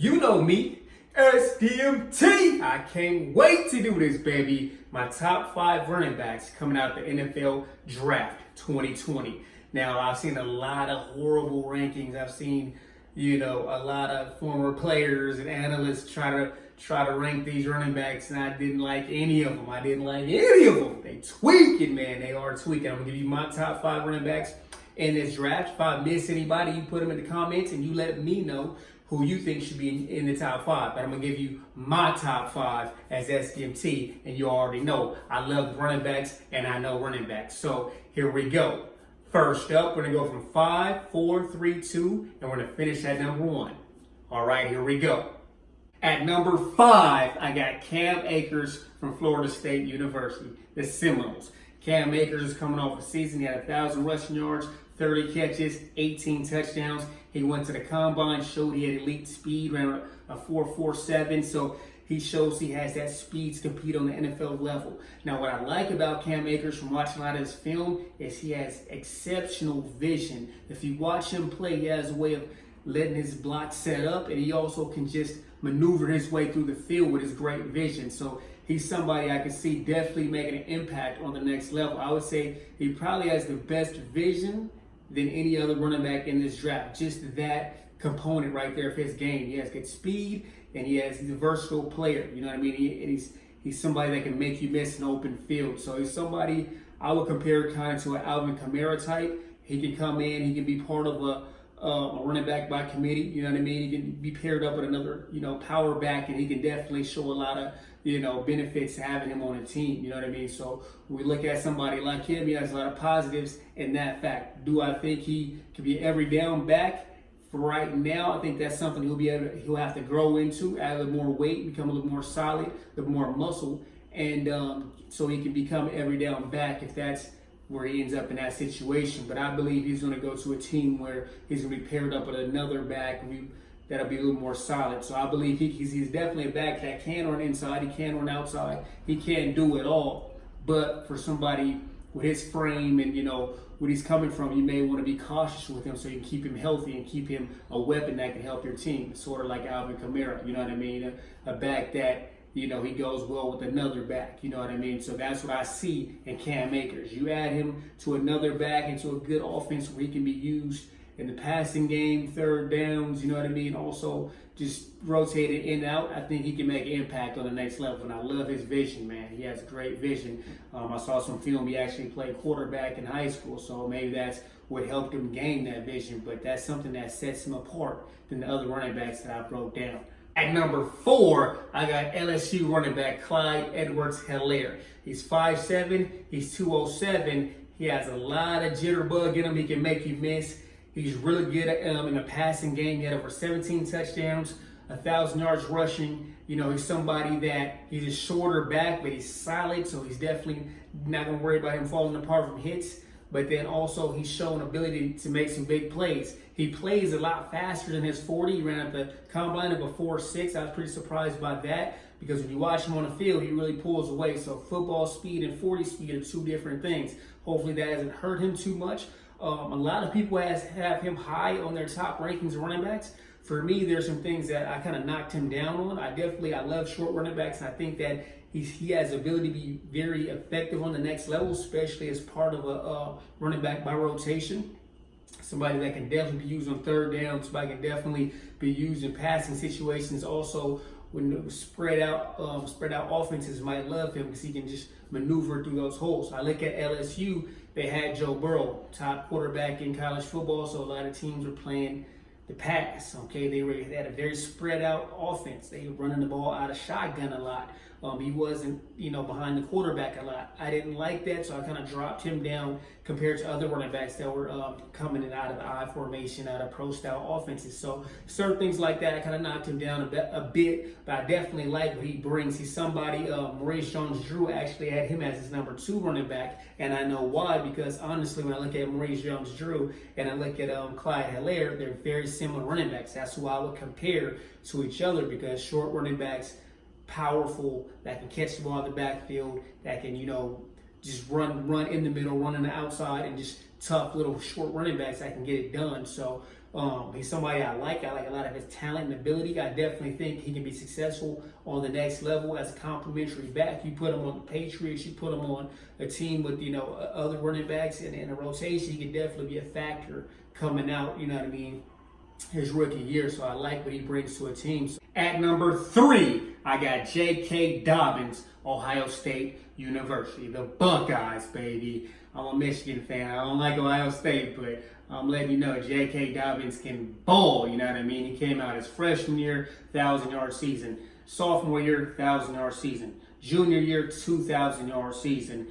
You know me, SDMT. I can't wait to do this, baby. My top 5 running backs coming out the NFL Draft 2020. Now, I've seen a lot of horrible rankings. I've seen, a lot of former players and analysts try to rank these running backs, and I didn't like any of them. They tweaking, man. They are tweaking. I'm gonna give you my top 5 running backs in this draft. If I miss anybody, you put them in the comments and you let me know who you think should be in the top 5. But I'm gonna give you my top 5 as SDMT, and you already know I love running backs and I know running backs. So here we go. First up, we're gonna go from 5, 4, 3, 2, and we're gonna finish at number 1. All right, here we go. At number 5, I got Cam Akers from Florida State University, the Seminoles. Cam Akers is coming off a season. He had 1,000 rushing yards, 30 catches, 18 touchdowns. He went to the combine, showed he had elite speed, ran a 4.47. So he shows he has that speed to compete on the NFL level. Now, what I like about Cam Akers from watching a lot of his film is he has exceptional vision. If you watch him play, he has a way of letting his block set up, and he also can just maneuver his way through the field with his great vision. So he's somebody I can see definitely making an impact on the next level. I would say he probably has the best vision than any other running back in this draft. Just that component right there of his game. He has good speed, and he's a versatile player. You know what I mean? He's somebody that can make you miss an open field. So he's somebody I would compare kind of to an Alvin Kamara type. He can come in, he can be part of a running back by committee, you know what I mean? He can be paired up with another, power back, and he can definitely show a lot of, benefits to having him on a team, you know what I mean? So when we look at somebody like him, he has a lot of positives in that fact. Do I think he could be every down back? For right now, I think that's something he'll have to grow into, add a little more weight, become a little more solid, a little more muscle, and so he can become every down back if that's where he ends up in that situation. But I believe he's going to go to a team where he's going to be paired up with another back that'll be a little more solid. So I believe he's definitely a back that can run inside, he can run outside, he can do it all. But for somebody with his frame and, where he's coming from, you may want to be cautious with him so you can keep him healthy and keep him a weapon that can help your team. Sort of like Alvin Kamara, you know what I mean? A back that, he goes well with another back, you know what I mean? So that's what I see in Cam Akers. You add him to another back into a good offense where he can be used in the passing game, third downs, you know what I mean? Also just rotated in and out. I think he can make an impact on the next level. And I love his vision, man. He has great vision. I saw some film. He actually played quarterback in high school. So maybe that's what helped him gain that vision. But that's something that sets him apart than the other running backs that I broke down. At number 4, I got LSU running back Clyde Edwards-Helaire. He's 5'7", he's 207. He has a lot of jitterbug in him. He can make you miss. He's really good in the passing game. He had over 17 touchdowns, 1,000 yards rushing. He's somebody that he's a shorter back, but he's solid, so he's definitely not going to worry about him falling apart from hits. But then also he's shown ability to make some big plays. He plays a lot faster than his 40. He ran at the combine of a 4.6. I was pretty surprised by that because when you watch him on the field, he really pulls away. So football speed and 40 speed are 2 different things. Hopefully that hasn't hurt him too much. A lot of people have him high on their top rankings of running backs. For me, there's some things that I kind of knocked him down on. I love short running backs, and I think that he has the ability to be very effective on the next level, especially as part of a running back by rotation. Somebody that can definitely be used on third down. Somebody can definitely be used in passing situations. Also, when spread out offenses might love him because he can just maneuver through those holes. I look at LSU. They had Joe Burrow, top quarterback in college football, so a lot of teams were playing the pass. Okay, they had a very spread out offense. They were running the ball out of shotgun a lot. He wasn't, behind the quarterback a lot. I didn't like that, so I kind of dropped him down compared to other running backs that were coming in out of the I formation, out of pro-style offenses. So certain things like that, I kind of knocked him down a bit, but I definitely like what he brings. He's somebody, Maurice Jones-Drew actually had him as his number 2 running back, and I know why, because honestly, when I look at Maurice Jones-Drew and I look at Clyde Helaire, they're very similar running backs. That's who I would compare to each other because short running backs, powerful, that can catch the ball in the backfield, that can, just run in the middle, run on the outside, and just tough little short running backs that can get it done. So He's somebody I like. I like a lot of his talent and ability. I definitely think he can be successful on the next level as a complimentary back. You put him on the Patriots, you put him on a team with, other running backs in a rotation, he can definitely be a factor coming out, his rookie year. So I like what he brings to a team. So at number 3, I got J.K. Dobbins, Ohio State University. The Buckeyes, baby. I'm a Michigan fan. I don't like Ohio State, but I'm letting you know J.K. Dobbins can ball, He came out his freshman year, 1,000-yard season. Sophomore year, 1,000-yard season. Junior year, 2,000-yard season.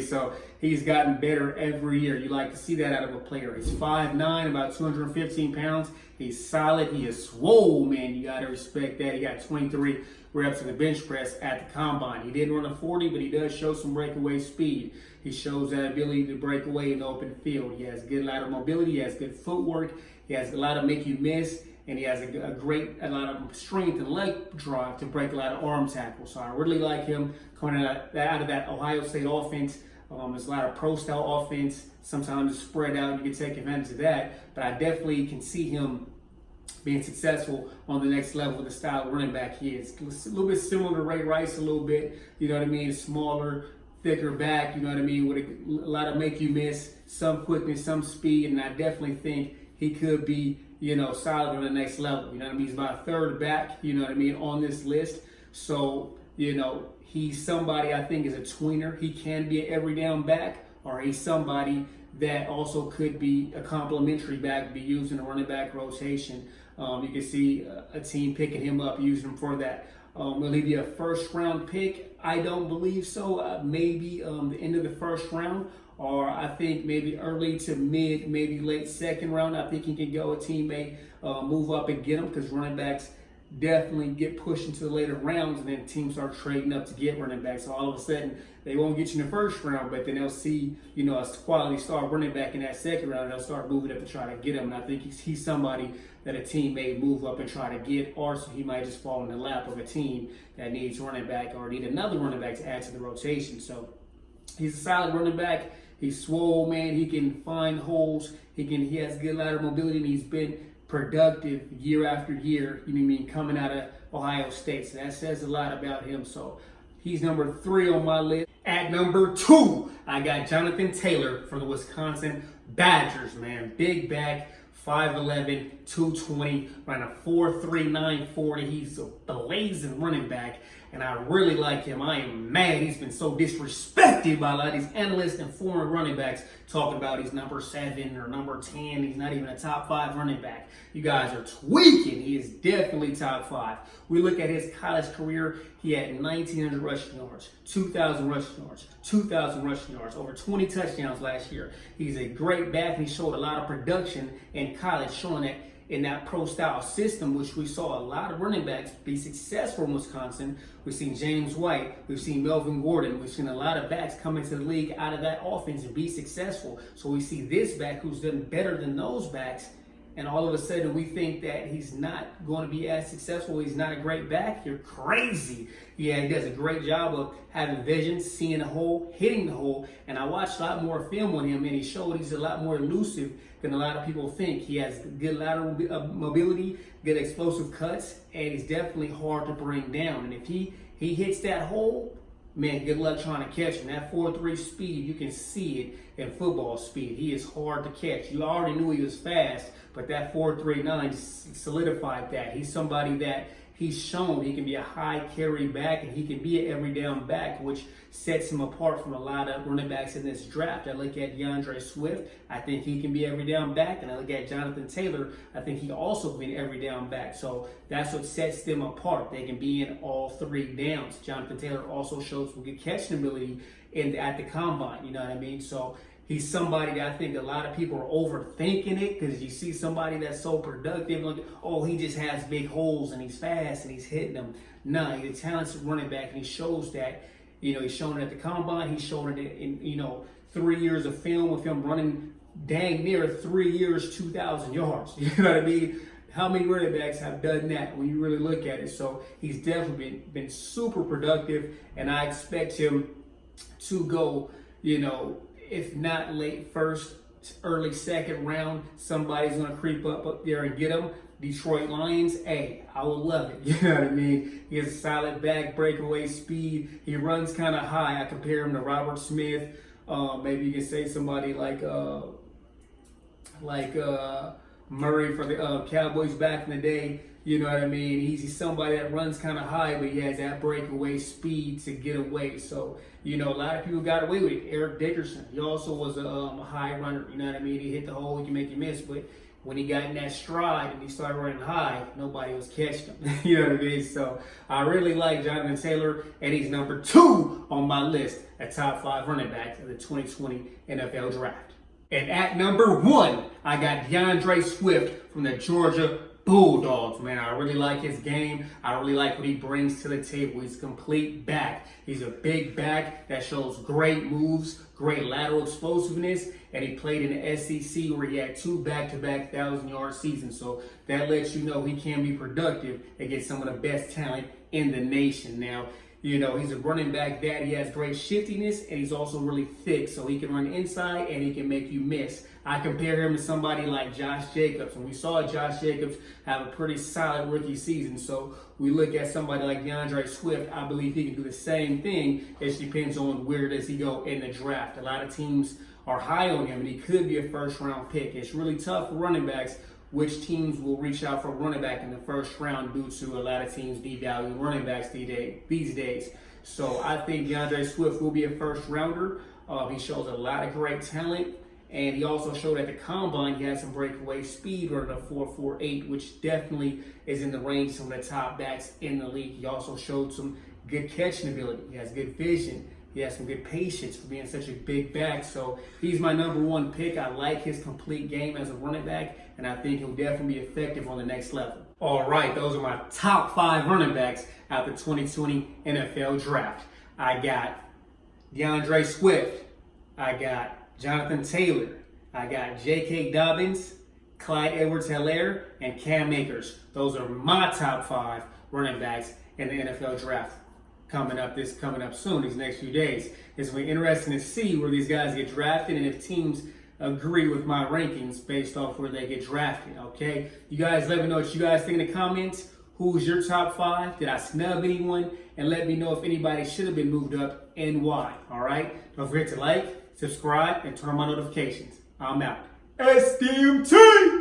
So he's gotten better every year. You like to see that out of a player. He's 5'9", about 215 pounds. He's solid. He is swole, man. You got to respect that. He got 23 reps in the bench press at the combine. He didn't run a 40, but he does show some breakaway speed. He shows that ability to break away in the open field. He has good lateral mobility. He has good footwork. He has a lot of make you miss. And he has a lot of strength and leg drive to break a lot of arm tackles. So I really like him coming out of that Ohio State offense. There's a lot of pro-style offense. Sometimes it's spread out. You can take advantage of that. But I definitely can see him being successful on the next level with the style of running back he is. It's a little bit similar to Ray Rice a little bit. Smaller, thicker back, with a lot of make you miss, some quickness, some speed. And I definitely think he could be solid on the next level. He's about a third back, on this list. So, he's somebody I think is a tweener. He can be an every down back, or he's somebody that also could be a complimentary back, be used in a running back rotation. You can see a team picking him up, using him for that. Will he be a first round pick? I don't believe so. Maybe the end of the first round, or I think maybe early to mid, maybe late second round. I think he can go. A team may move up and get him, because running backs definitely get pushed into the later rounds, and then teams start trading up to get running backs. So all of a sudden, they won't get you in the first round, but then they'll see, a quality star running back in that second round, and they'll start moving up to try to get him. And I think he's somebody that a team may move up and try to get, or so he might just fall in the lap of a team that needs running back or need another running back to add to the rotation. So he's a solid running back. He's swole, man. He can find holes. He has good lateral mobility, and he's been productive year after year, coming out of Ohio State. So that says a lot about him. So he's number 3 on my list. At number 2, I got Jonathan Taylor from the Wisconsin Badgers, man. Big back, 5'11", 220, ran a 4.39 40. He's a blazing running back, and I really like him. I am mad he's been so disrespected by a lot of these analysts and former running backs, talking about he's number 7 or number 10. He's not even a top 5 running back. You guys are tweaking. He is definitely top 5. We look at his college career. He had 1,900 rushing yards, 2,000 rushing yards, 2,000 rushing yards, over 20 touchdowns last year. He's a great back, and he showed a lot of production in college, showing that in that pro-style system, which we saw a lot of running backs be successful in Wisconsin. We've seen James White, we've seen Melvin Gordon, we've seen a lot of backs come into the league out of that offense and be successful. So we see this back who's done better than those backs, and all of a sudden we think that he's not going to be as successful. He's not a great back. You're crazy. Yeah, he does a great job of having vision, seeing the hole, hitting the hole. And I watched a lot more film on him, and he showed he's a lot more elusive than a lot of people think. He has good lateral mobility, good explosive cuts, and he's definitely hard to bring down. And if he hits that hole, man, good luck trying to catch him. That 4.3 speed, you can see it in football speed. He is hard to catch. You already knew he was fast, but that 4.39 solidified that. He's somebody that he's shown he can be a high carry back, and he can be an every down back, which sets him apart from a lot of running backs in this draft. I look at DeAndre Swift. I think he can be every down back. And I look at Jonathan Taylor. I think he also can be every down back. So that's what sets them apart. They can be in all 3 downs. Jonathan Taylor also shows some good catching ability at the combine. You know what I mean? So he's somebody that I think a lot of people are overthinking it, because you see somebody that's so productive, like, oh, he just has big holes and he's fast and he's hitting them. No, he's a talented running back, and he shows that. He's shown it at the combine. He's shown it in 3 years of film with him running dang near 3 years, 2,000 yards. You know what I mean? How many running backs have done that when you really look at it? So he's definitely been super productive, and I expect him to go, if not late first, early second round, somebody's going to creep up there and get him. Detroit Lions, hey, I would love it. You know what I mean? He has a solid back, breakaway speed. He runs kind of high. I compare him to Robert Smith. Maybe you can say somebody like Murray for the Cowboys back in the day. You know what I mean? He's somebody that runs kind of high, but he has that breakaway speed to get away. So, you know, a lot of people got away with it. Eric Dickerson, he also was a high runner. You know what I mean? He hit the hole, he can make you miss. But when he got in that stride and he started running high, nobody was catching him. You know what I mean? So I really like Jonathan Taylor, and he's number 2 on my list at top 5 running backs of the 2020 NFL Draft. And at number 1, I got DeAndre Swift from the Georgia Bulldogs. Man, I really like his game. I really like what he brings to the table. He's a complete back. He's a big back that shows great moves, great lateral explosiveness, and he played in the SEC where he had 2 back-to-back 1,000-yard seasons. So that lets you know he can be productive and get some of the best talent in the nation. Now, you know, he's a running back that he has great shiftiness, and he's also really thick, so he can run inside and he can make you miss. I compare him to somebody like Josh Jacobs, and we saw Josh Jacobs have a pretty solid rookie season. So we look at somebody like DeAndre Swift, I believe he can do the same thing. It depends on where does he go in the draft. A lot of teams are high on him, and he could be a first-round pick. It's really tough for running backs. Which teams will reach out for a running back in the first round due to a lot of teams devaluing running backs these days. So I think DeAndre Swift will be a first rounder. He shows a lot of great talent, and he also showed at the combine he had some breakaway speed running a 4.48, which definitely is in the range of some of the top backs in the league. He also showed some good catching ability. He has good vision. He has some good patience for being such a big back. So he's my number 1 pick. I like his complete game as a running back, and I think he'll definitely be effective on the next level. All right, those are my top 5 running backs out the 2020 NFL Draft. I got DeAndre Swift. I got Jonathan Taylor. I got J.K. Dobbins, Clyde Edwards-Helaire, and Cam Akers. Those are my top 5 running backs in the NFL Draft. Coming up soon, these next few days. It's going to be interesting to see where these guys get drafted and if teams agree with my rankings based off where they get drafted, okay? You guys let me know what you guys think in the comments. Who's your top 5? Did I snub anyone? And let me know if anybody should have been moved up and why, all right? Don't forget to like, subscribe, and turn on my notifications. I'm out. SDMT!